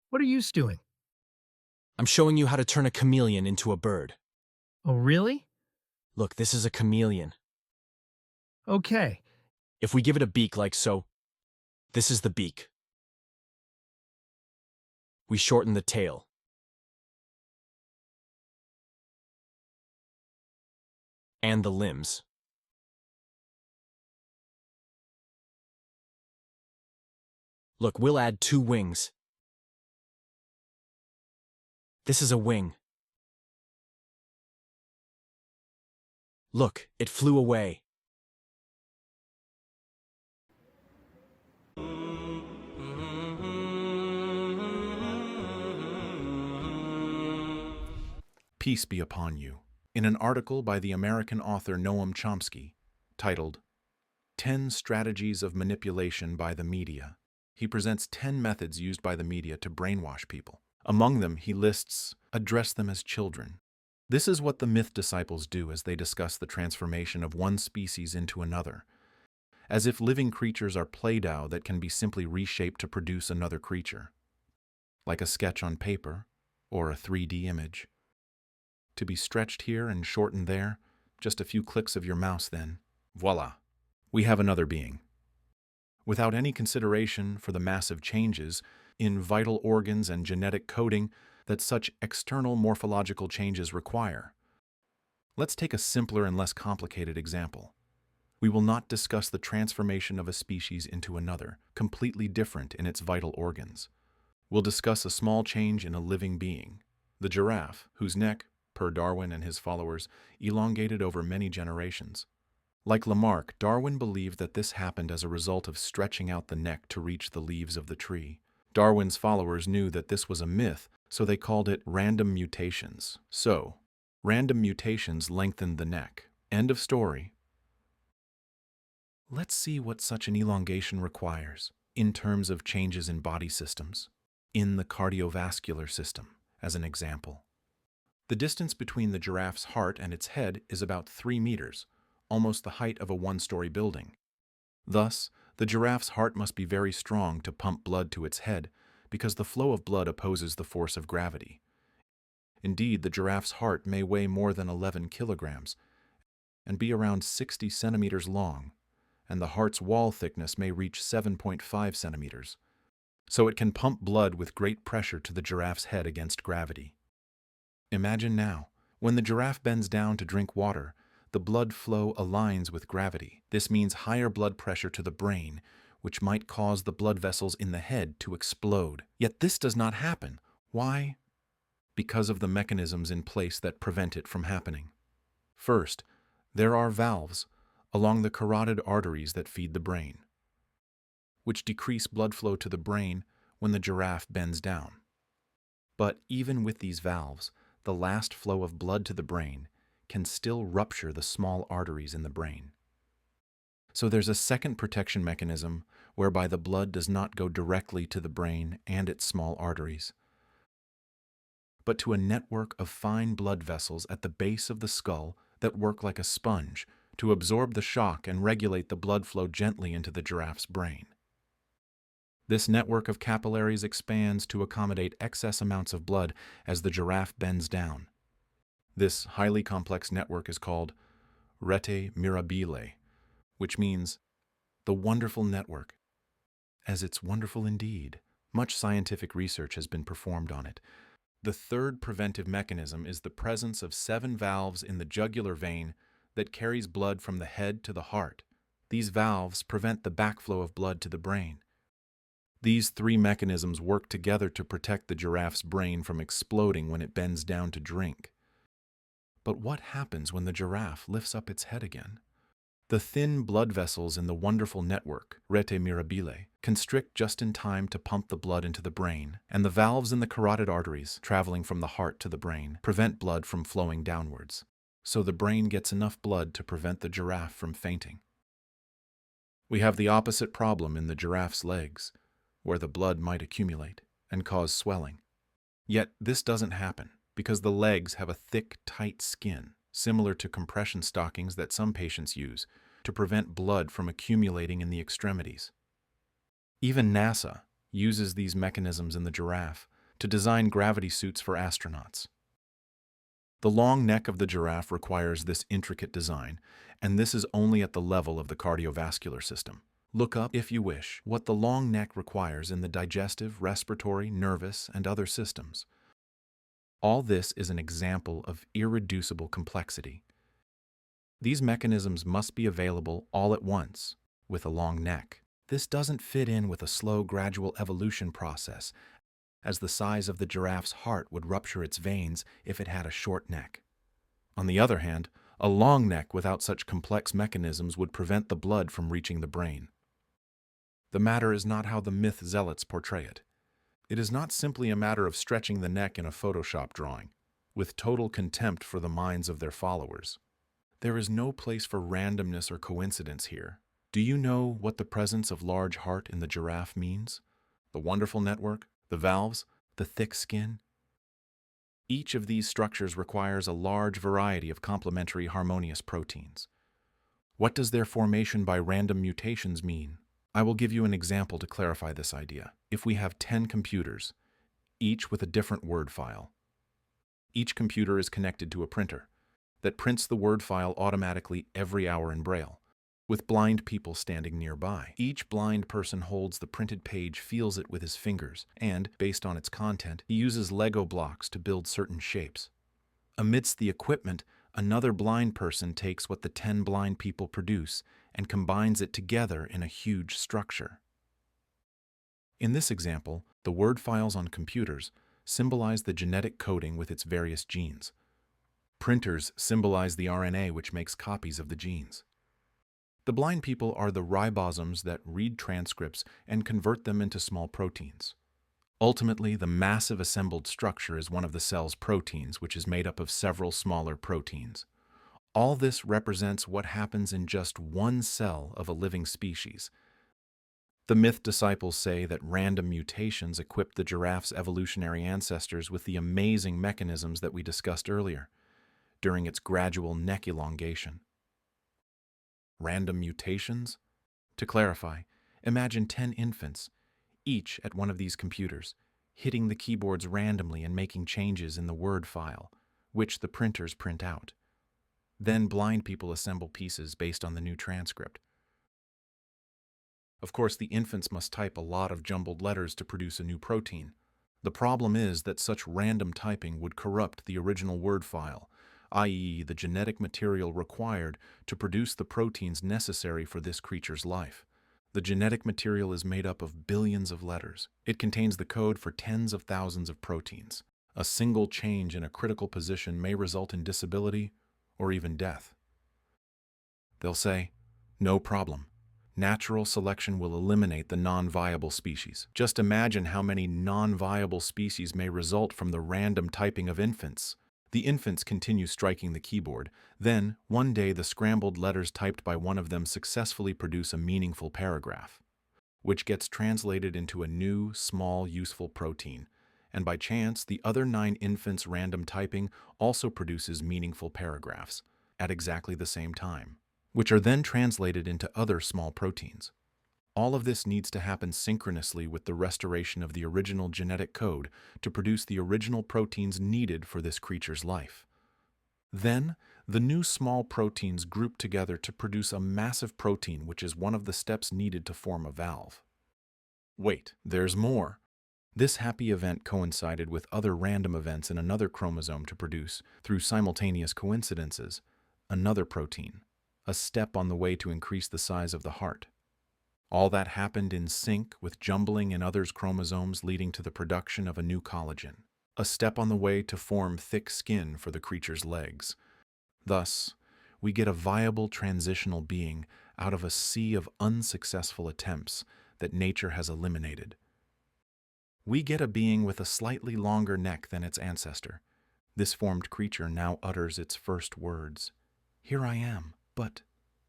What are you doing? I'm showing you how to turn a chameleon into a bird. Oh, really? Look, this is a chameleon. Okay. If we give it a beak like so, this is the beak. We shorten the tail. And the limbs. Look, we'll add 2 wings. This is a wing. Look, it flew away. Peace be upon you. In an article by the American author Noam Chomsky, titled 10 Strategies of Manipulation by the Media, he presents 10 methods used by the media to brainwash people. Among them, he lists, address them as children. This is what the myth disciples do as they discuss the transformation of one species into another, as if living creatures are Play-Doh that can be simply reshaped to produce another creature, like a sketch on paper or a 3D image. To be stretched here and shortened there, just a few clicks of your mouse then, voila, we have another being. Without any consideration for the massive changes in vital organs and genetic coding that such external morphological changes require. Let's take a simpler and less complicated example. We will not discuss the transformation of a species into another, completely different in its vital organs. We'll discuss a small change in a living being, the giraffe, whose neck, per Darwin and his followers, elongated over many generations. Like Lamarck, Darwin believed that this happened as a result of stretching out the neck to reach the leaves of the tree. Darwin's followers knew that this was a myth, so they called it random mutations. So, random mutations lengthened the neck. End of story. Let's see what such an elongation requires in terms of changes in body systems. In the cardiovascular system, as an example. The distance between the giraffe's heart and its head is about 3 meters, almost the height of a 1-story building. Thus, the giraffe's heart must be very strong to pump blood to its head, because the flow of blood opposes the force of gravity. Indeed, the giraffe's heart may weigh more than 11 kilograms and be around 60 centimeters long, and the heart's wall thickness may reach 7.5 centimeters. So it can pump blood with great pressure to the giraffe's head against gravity. Imagine now, when the giraffe bends down to drink water, the blood flow aligns with gravity. This means higher blood pressure to the brain, which might cause the blood vessels in the head to explode. Yet this does not happen. Why? Because of the mechanisms in place that prevent it from happening. First, there are valves along the carotid arteries that feed the brain, which decrease blood flow to the brain when the giraffe bends down. But even with these valves, the last flow of blood to the brain can still rupture the small arteries in the brain. So there's a second protection mechanism whereby the blood does not go directly to the brain and its small arteries, but to a network of fine blood vessels at the base of the skull that work like a sponge to absorb the shock and regulate the blood flow gently into the giraffe's brain. This network of capillaries expands to accommodate excess amounts of blood as the giraffe bends down. This highly complex network is called rete mirabile, which means the wonderful network, as it's wonderful indeed. Much scientific research has been performed on it. The third preventive mechanism is the presence of 7 valves in the jugular vein that carries blood from the head to the heart. These valves prevent the backflow of blood to the brain. These 3 mechanisms work together to protect the giraffe's brain from exploding when it bends down to drink. But what happens when the giraffe lifts up its head again? The thin blood vessels in the wonderful network, rete mirabile, constrict just in time to pump the blood into the brain, and the valves in the carotid arteries, traveling from the heart to the brain, prevent blood from flowing downwards. So the brain gets enough blood to prevent the giraffe from fainting. We have the opposite problem in the giraffe's legs, where the blood might accumulate and cause swelling. Yet this doesn't happen because the legs have a thick, tight skin, similar to compression stockings that some patients use to prevent blood from accumulating in the extremities. Even NASA uses these mechanisms in the giraffe to design gravity suits for astronauts. The long neck of the giraffe requires this intricate design, and this is only at the level of the cardiovascular system. Look up, if you wish, what the long neck requires in the digestive, respiratory, nervous, and other systems. All this is an example of irreducible complexity. These mechanisms must be available all at once, with a long neck. This doesn't fit in with a slow, gradual evolution process, as the size of the giraffe's heart would rupture its veins if it had a short neck. On the other hand, a long neck without such complex mechanisms would prevent the blood from reaching the brain. The matter is not how the myth zealots portray it. It is not simply a matter of stretching the neck in a Photoshop drawing, with total contempt for the minds of their followers. There is no place for randomness or coincidence here. Do you know what the presence of large heart in the giraffe means? The wonderful network, the valves, the thick skin? Each of these structures requires a large variety of complementary harmonious proteins. What does their formation by random mutations mean? I will give you an example to clarify this idea. If we have 10 computers, each with a different Word file, each computer is connected to a printer that prints the Word file automatically every hour in Braille, with blind people standing nearby. Each blind person holds the printed page, feels it with his fingers, and, based on its content, he uses Lego blocks to build certain shapes. Amidst the equipment, another blind person takes what the 10 blind people produce and combines it together in a huge structure. In this example, the Word files on computers symbolize the genetic coding with its various genes. Printers symbolize the RNA which makes copies of the genes. The blind people are the ribosomes that read transcripts and convert them into small proteins. Ultimately, the massive assembled structure is one of the cell's proteins, which is made up of several smaller proteins. All this represents what happens in just one cell of a living species. The myth disciples say that random mutations equipped the giraffe's evolutionary ancestors with the amazing mechanisms that we discussed earlier, during its gradual neck elongation. Random mutations? To clarify, imagine 10 infants, each at one of these computers, hitting the keyboards randomly and making changes in the Word file, which the printers print out. Then blind people assemble pieces based on the new transcript. Of course, the infants must type a lot of jumbled letters to produce a new protein. The problem is that such random typing would corrupt the original Word file, i.e., the genetic material required to produce the proteins necessary for this creature's life. The genetic material is made up of billions of letters. It contains the code for tens of thousands of proteins. A single change in a critical position may result in disability or even death. They'll say, "No problem. Natural selection will eliminate the non-viable species." Just imagine how many non-viable species may result from the random typing of infants. The infants continue striking the keyboard. Then, one day, the scrambled letters typed by one of them successfully produce a meaningful paragraph, which gets translated into a new, small, useful protein. And by chance, the other 9 infants' random typing also produces meaningful paragraphs at exactly the same time, which are then translated into other small proteins. All of this needs to happen synchronously with the restoration of the original genetic code to produce the original proteins needed for this creature's life. Then, the new small proteins group together to produce a massive protein, which is one of the steps needed to form a valve. Wait, there's more. This happy event coincided with other random events in another chromosome to produce, through simultaneous coincidences, another protein, a step on the way to increase the size of the heart. All that happened in sync with jumbling in others' chromosomes, leading to the production of a new collagen, a step on the way to form thick skin for the creature's legs. Thus, we get a viable transitional being out of a sea of unsuccessful attempts that nature has eliminated. We get a being with a slightly longer neck than its ancestor. This formed creature now utters its first words. "Here I am, but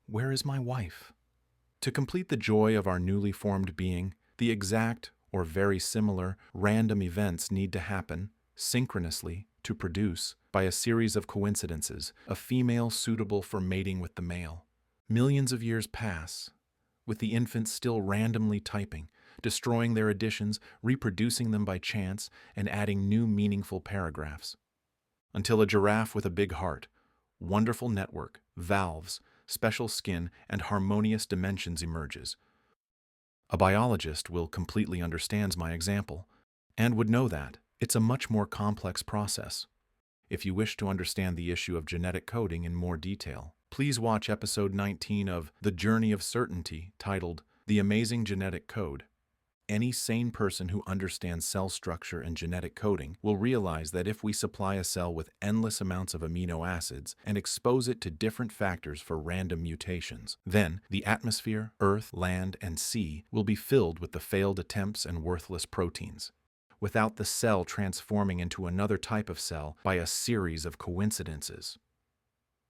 where is my wife?" To complete the joy of our newly formed being, the exact or very similar random events need to happen synchronously to produce, by a series of coincidences, a female suitable for mating with the male. Millions of years pass, with the infant still randomly typing, destroying their additions, reproducing them by chance, and adding new meaningful paragraphs. Until a giraffe with a big heart, wonderful network, valves, special skin, and harmonious dimensions emerges. A biologist will completely understand my example, and would know that it's a much more complex process. If you wish to understand the issue of genetic coding in more detail, please watch episode 19 of The Journey of Certainty, titled The Amazing Genetic Code. Any sane person who understands cell structure and genetic coding will realize that if we supply a cell with endless amounts of amino acids and expose it to different factors for random mutations, then the atmosphere, earth, land, and sea will be filled with the failed attempts and worthless proteins, without the cell transforming into another type of cell by a series of coincidences.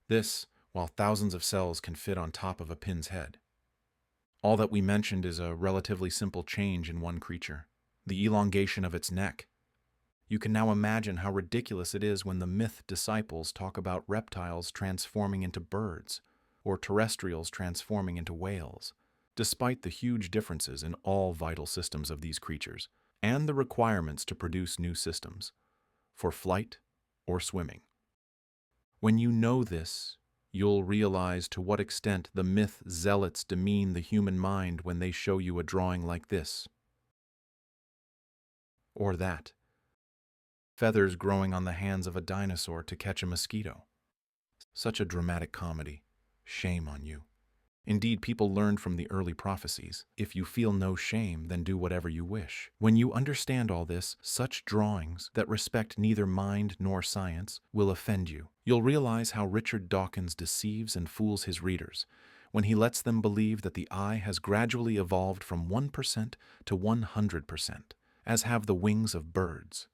This, while thousands of cells can fit on top of a pin's head. All that we mentioned is a relatively simple change in one creature, the elongation of its neck. You can now imagine how ridiculous it is when the myth disciples talk about reptiles transforming into birds, or terrestrials transforming into whales, despite the huge differences in all vital systems of these creatures, and the requirements to produce new systems, for flight or swimming. When you know this, you'll realize to what extent the myth zealots demean the human mind when they show you a drawing like this. Or that. Feathers growing on the hands of a dinosaur to catch a mosquito. Such a dramatic comedy. Shame on you. Indeed, people learned from the early prophecies, if you feel no shame, then do whatever you wish. When you understand all this, such drawings that respect neither mind nor science will offend you. You'll realize how Richard Dawkins deceives and fools his readers when he lets them believe that the eye has gradually evolved from 1% to 100%, as have the wings of birds.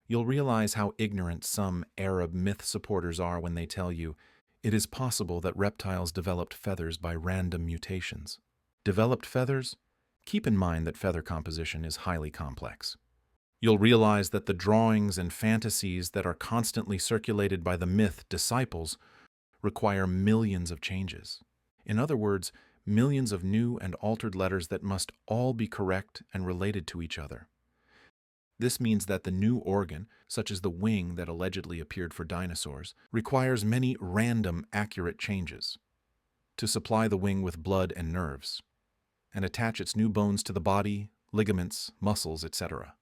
You'll realize how ignorant some Arab myth supporters are when they tell you it is possible that reptiles developed feathers by random mutations. Developed feathers? Keep in mind that feather composition is highly complex. You'll realize that the drawings and fantasies that are constantly circulated by the myth disciples require millions of changes. In other words, millions of new and altered letters that must all be correct and related to each other. This means that the new organ, such as the wing that allegedly appeared for dinosaurs, requires many random, accurate changes to supply the wing with blood and nerves, and attach its new bones to the body, ligaments, muscles, etc.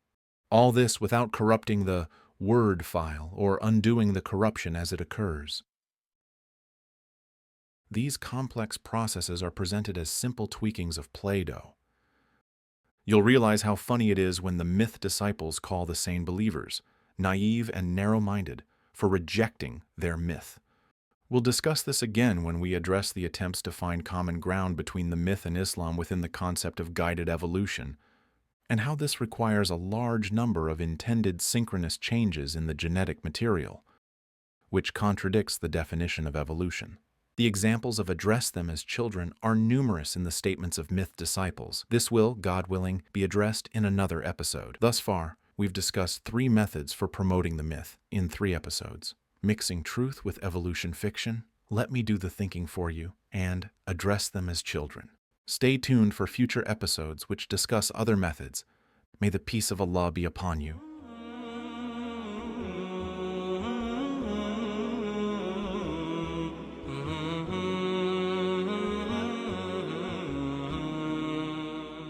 All this without corrupting the word file or undoing the corruption as it occurs. These complex processes are presented as simple tweakings of Play-Doh. You'll realize how funny it is when the myth disciples call the sane believers naive and narrow-minded for rejecting their myth. We'll discuss this again when we address the attempts to find common ground between the myth and Islam within the concept of guided evolution, and how this requires a large number of intended synchronous changes in the genetic material, which contradicts the definition of evolution. The examples of address them as children are numerous in the statements of myth disciples. This will, God willing, be addressed in another episode. Thus far, we've discussed 3 methods for promoting the myth in 3 episodes: mixing truth with evolution fiction, let me do the thinking for you, and address them as children. Stay tuned for future episodes which discuss other methods. May the peace of Allah be upon you.